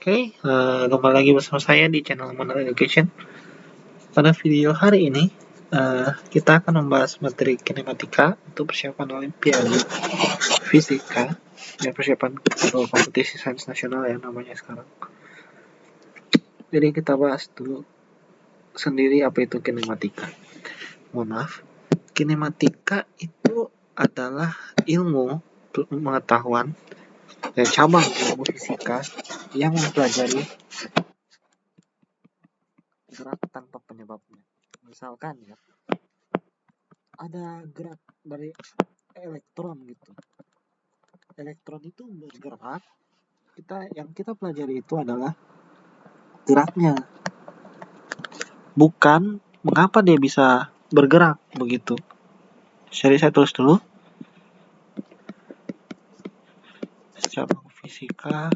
Kembali lagi bersama saya di channel Manual Education. Pada video hari ini, kita akan membahas materi kinematika untuk persiapan Olimpiade Fisika, ya persiapan kompetisi sains nasional ya namanya sekarang. Jadi kita bahas dulu sendiri apa itu kinematika. Mohon maaf, kinematika itu adalah ilmu pengetahuan dan cabang ilmu fisika yang mempelajari gerak tanpa penyebabnya. Misalkan ya, ada gerak dari elektron gitu. Elektron itu bergerak, yang kita pelajari itu adalah geraknya, bukan mengapa dia bisa bergerak begitu. Jadi saya tulis dulu. Cabang fisika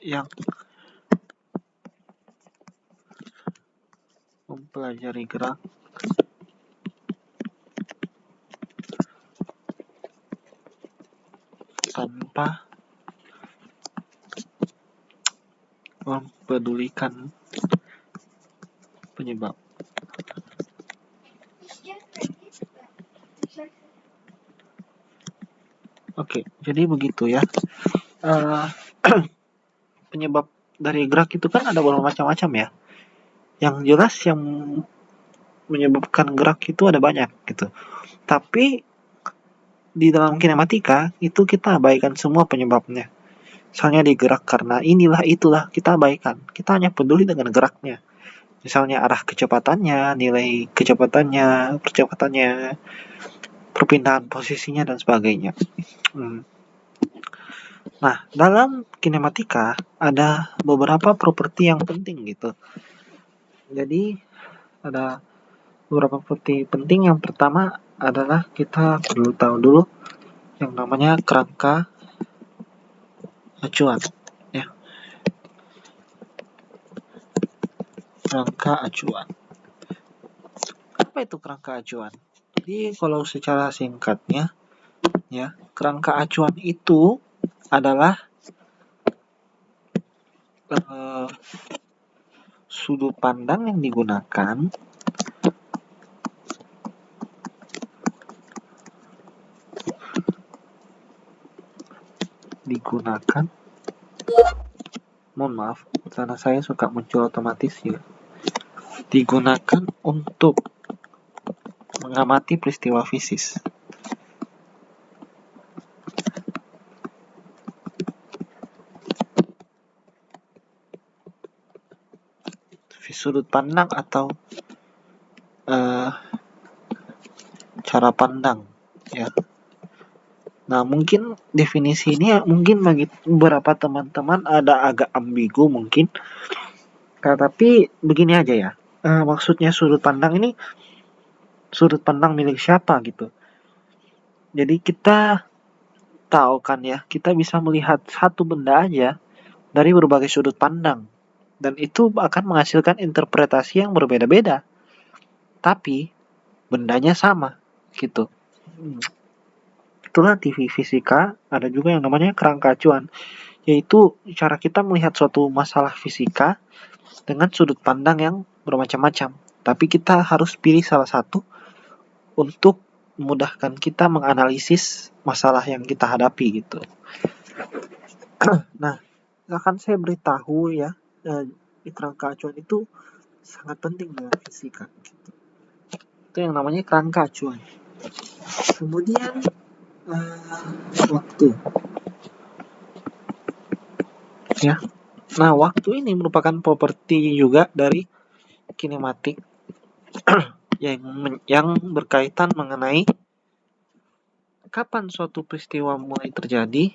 yang mempelajari gerak tanpa mempedulikan penyebab. Oke, jadi begitu ya. Penyebab dari gerak itu kan ada bermacam-macam ya. Yang jelas yang menyebabkan gerak itu ada banyak gitu. Tapi di dalam kinematika itu kita abaikan semua penyebabnya. Misalnya digerak karena inilah itulah, kita abaikan. Kita hanya peduli dengan geraknya. Misalnya arah kecepatannya, nilai kecepatannya, percepatannya, perpindahan posisinya dan sebagainya. Nah, dalam kinematika ada beberapa properti yang penting gitu. Jadi ada beberapa properti penting. Yang pertama adalah kita perlu tahu dulu yang namanya kerangka acuan ya. Kerangka acuan. Apa itu kerangka acuan? Jadi kalau secara singkatnya ya, kerangka acuan itu adalah sudut pandang yang digunakan mohon maaf karena saya suka muncul otomatis ya, digunakan untuk mengamati peristiwa fisik. Sudut pandang atau cara pandang ya. Nah, mungkin definisi ini mungkin bagi beberapa teman-teman ada agak ambigu mungkin. Tapi begini aja ya. Maksudnya sudut pandang ini sudut pandang milik siapa gitu. Jadi kita tahu kan ya, kita bisa melihat satu benda aja dari berbagai sudut pandang. Dan itu akan menghasilkan interpretasi yang berbeda-beda. Tapi bendanya sama gitu. Itulah di fisika ada juga yang namanya kerangka acuan, yaitu cara kita melihat suatu masalah fisika dengan sudut pandang yang bermacam-macam. Tapi kita harus pilih salah satu untuk memudahkan kita menganalisis masalah yang kita hadapi gitu. Nah, akan saya beritahu ya, kerangka acuan itu sangat penting dalam fisika gitu. Itu yang namanya kerangka acuan. Kemudian waktu ya. Nah, waktu ini merupakan properti juga dari kinematik yang berkaitan mengenai kapan suatu peristiwa mulai terjadi,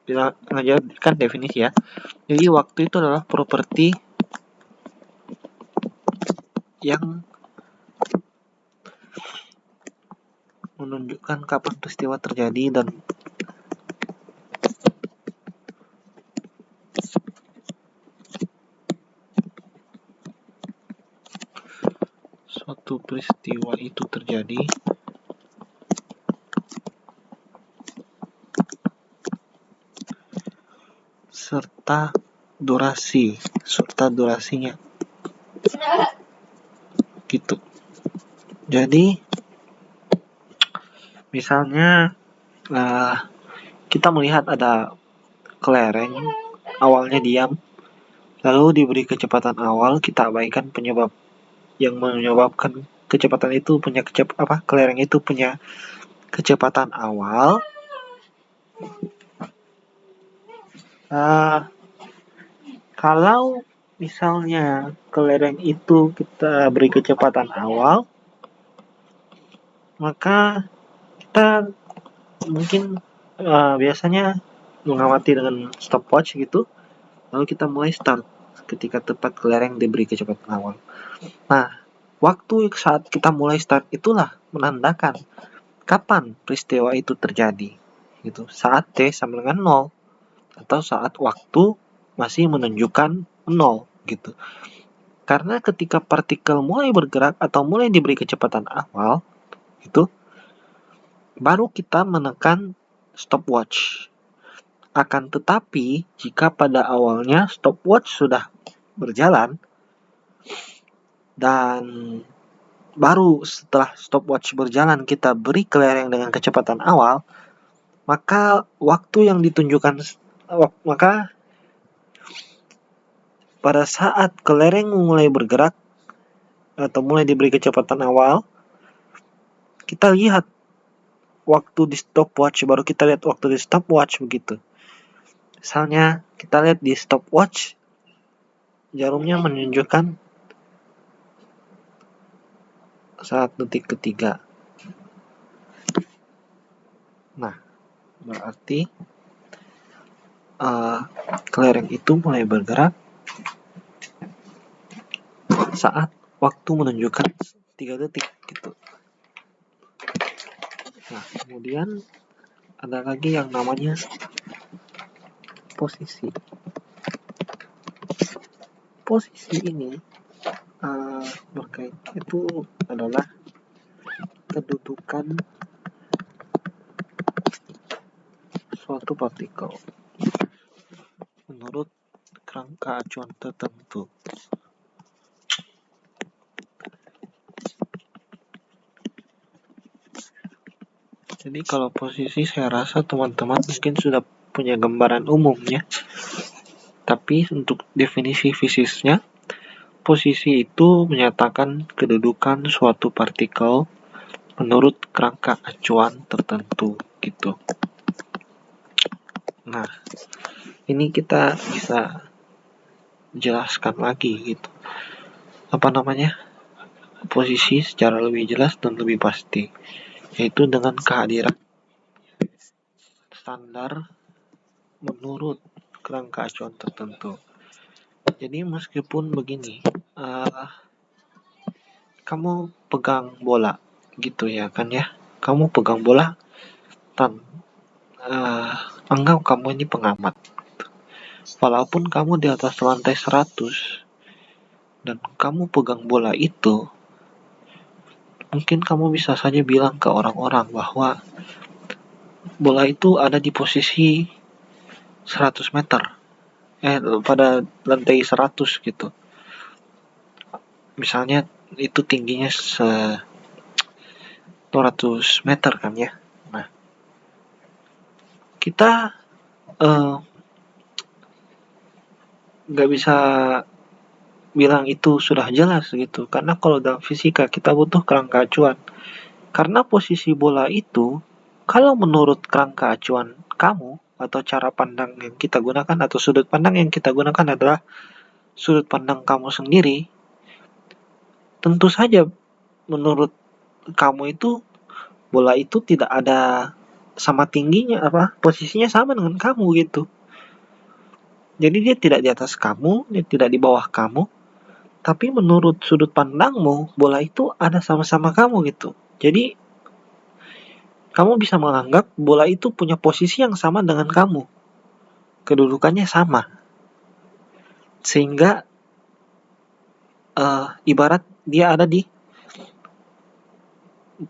bila mengajarkan definisi ya. Jadi waktu itu adalah properti yang menunjukkan kapan peristiwa terjadi dan suatu peristiwa itu terjadi serta durasinya gitu. Jadi misalnya kita melihat ada kelereng awalnya diam, lalu diberi kecepatan awal, kita abaikan penyebab yang menyebabkan kecepatan itu kelereng itu punya kecepatan awal. Kalau misalnya kelereng itu kita beri kecepatan awal, maka kita mungkin biasanya mengamati dengan stopwatch gitu, lalu kita mulai start ketika tepat kelereng diberi kecepatan awal. Nah, waktu saat kita mulai start itulah menandakan kapan peristiwa itu terjadi gitu. Saat T sama dengan 0 atau saat waktu masih menunjukkan 0 gitu. Karena ketika partikel mulai bergerak atau mulai diberi kecepatan awal itu baru kita menekan stopwatch. Akan tetapi jika pada awalnya stopwatch sudah berjalan dan baru setelah stopwatch berjalan kita beri kelereng dengan kecepatan awal, maka waktu yang ditunjukkan maka pada saat kelereng mulai bergerak atau mulai diberi kecepatan awal, kita lihat waktu di stopwatch, baru kita lihat waktu di stopwatch begitu. Misalnya kita lihat di stopwatch jarumnya menunjukkan saat detik ketiga. Nah, berarti kelereng itu mulai bergerak saat waktu menunjukkan 3 detik gitu. Nah, kemudian ada lagi yang namanya posisi. Posisi ini berkaitan itu adalah kedudukan suatu partikel menurut kerangka acuan tertentu. Jadi kalau posisi saya rasa teman-teman mungkin sudah punya gambaran umumnya. Tapi untuk definisi fisiknya, posisi itu menyatakan kedudukan suatu partikel menurut kerangka acuan tertentu gitu. Nah, ini kita bisa jelaskan lagi gitu. Posisi secara lebih jelas dan lebih pasti, yaitu dengan kehadiran standar menurut kerangka acuan tertentu. Jadi meskipun begini, kamu pegang bola gitu ya kan ya, kamu pegang bola dan anggap kamu ini pengamat, walaupun kamu di atas lantai 100 dan kamu pegang bola itu, mungkin kamu bisa saja bilang ke orang-orang bahwa bola itu ada di posisi 100 meter pada lantai 100 gitu. Misalnya itu tingginya 200 meter kan ya. Nah, kita nggak bisa bilang itu sudah jelas gitu, karena kalau dalam fisika kita butuh kerangka acuan. Karena posisi bola itu, kalau menurut kerangka acuan kamu atau cara pandang yang kita gunakan atau sudut pandang yang kita gunakan adalah sudut pandang kamu sendiri, tentu saja menurut kamu itu bola itu tidak ada sama tingginya, posisinya sama dengan kamu gitu. Jadi dia tidak di atas kamu, dia tidak di bawah kamu, tapi menurut sudut pandangmu bola itu ada sama-sama kamu gitu. Jadi kamu bisa menganggap bola itu punya posisi yang sama dengan kamu, kedudukannya sama, sehingga ibarat dia ada di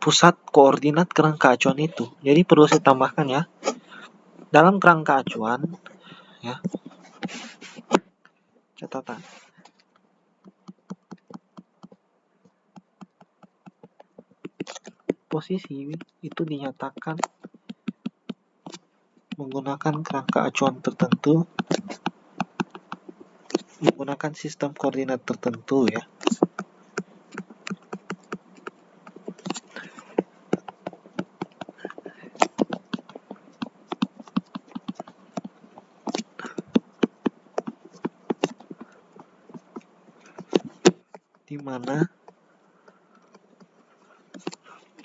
pusat koordinat kerangka acuan itu. Jadi perlu saya tambahkan ya, dalam kerangka acuan ya, catatan. Posisi itu dinyatakan menggunakan kerangka acuan tertentu, menggunakan sistem koordinat tertentu ya. Di mana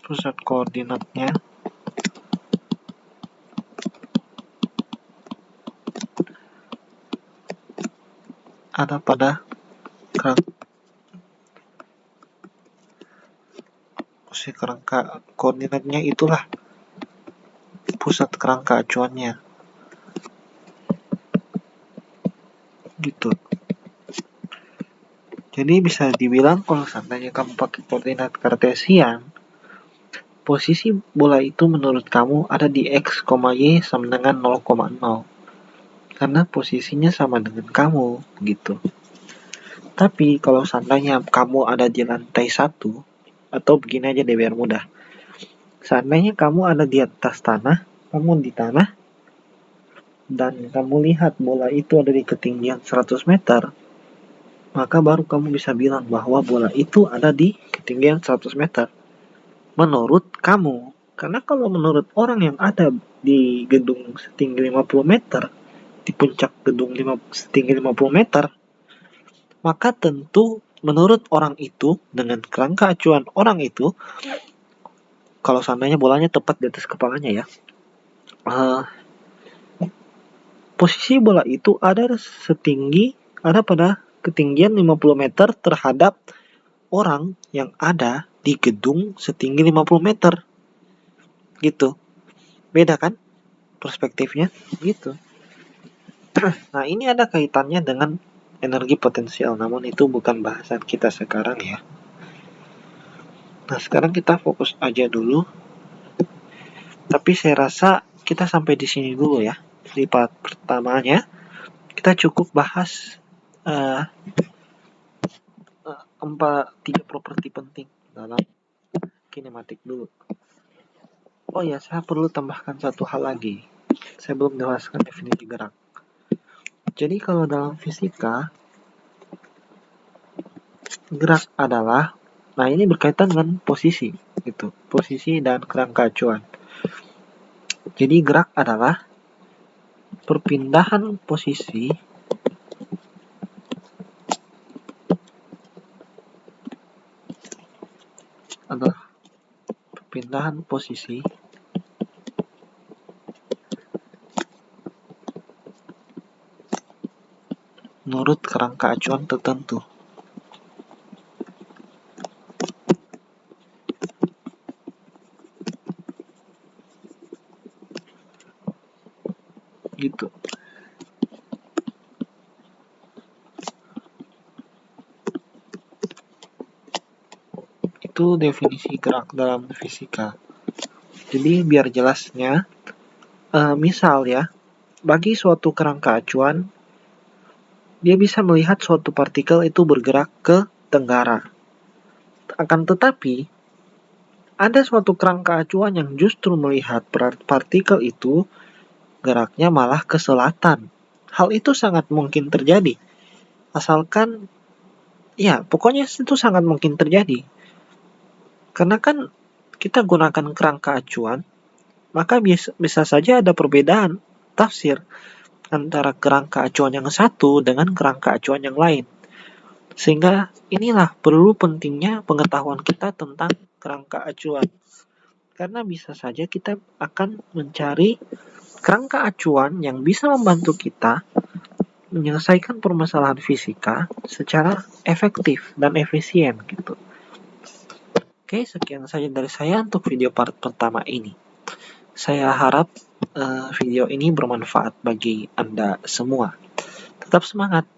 pusat koordinatnya ada pada kerangka koordinatnya, itulah pusat kerangka acuannya gitu. Jadi bisa dibilang kalau seandainya kamu pakai koordinat kartesian, posisi bola itu menurut kamu ada di x, y sama dengan 0,0 karena posisinya sama dengan kamu gitu. Tapi kalau seandainya kamu ada di lantai 1, atau begini aja deh biar mudah, seandainya kamu ada di atas tanah, kamu di tanah, dan kamu lihat bola itu ada di ketinggian 100 meter, maka baru kamu bisa bilang bahwa bola itu ada di ketinggian 100 meter. Menurut kamu. Karena kalau menurut orang yang ada di gedung setinggi 50 meter, di puncak gedung setinggi 50 meter, maka tentu menurut orang itu, dengan kerangka acuan orang itu, kalau seandainya bolanya tepat di atas kepalanya ya, posisi bola itu ada pada ketinggian 50 meter terhadap orang yang ada di gedung setinggi 50 meter. Gitu. Beda kan perspektifnya? Gitu. Nah, ini ada kaitannya dengan energi potensial, namun itu bukan bahasan kita sekarang ya. Nah, sekarang kita fokus aja dulu. Tapi saya rasa kita sampai di sini dulu ya. Di part pertamanya kita cukup bahas 3 properti penting dalam kinematik dulu. Oh ya, saya perlu tambahkan satu hal lagi. Saya belum jelaskan definisi gerak. Jadi kalau dalam fisika, gerak adalah, nah ini berkaitan dengan posisi gitu, posisi dan kerangka acuan. Jadi gerak adalah perpindahan posisi menurut kerangka acuan tertentu. Gitu. Itu definisi gerak dalam fisika. Jadi biar jelasnya, misal ya, bagi suatu kerangka acuan, dia bisa melihat suatu partikel itu bergerak ke tenggara. Akan tetapi, ada suatu kerangka acuan yang justru melihat partikel itu geraknya malah ke selatan. Hal itu sangat mungkin terjadi. Asalkan, ya pokoknya itu sangat mungkin terjadi. Karena kan kita gunakan kerangka acuan, maka bisa saja ada perbedaan tafsir antara kerangka acuan yang satu dengan kerangka acuan yang lain. Sehingga inilah perlu pentingnya pengetahuan kita tentang kerangka acuan. Karena bisa saja kita akan mencari kerangka acuan yang bisa membantu kita menyelesaikan permasalahan fisika secara efektif dan efisien gitu. Oke, sekian saja dari saya untuk video part pertama ini. Saya harap video ini bermanfaat bagi Anda semua. Tetap semangat!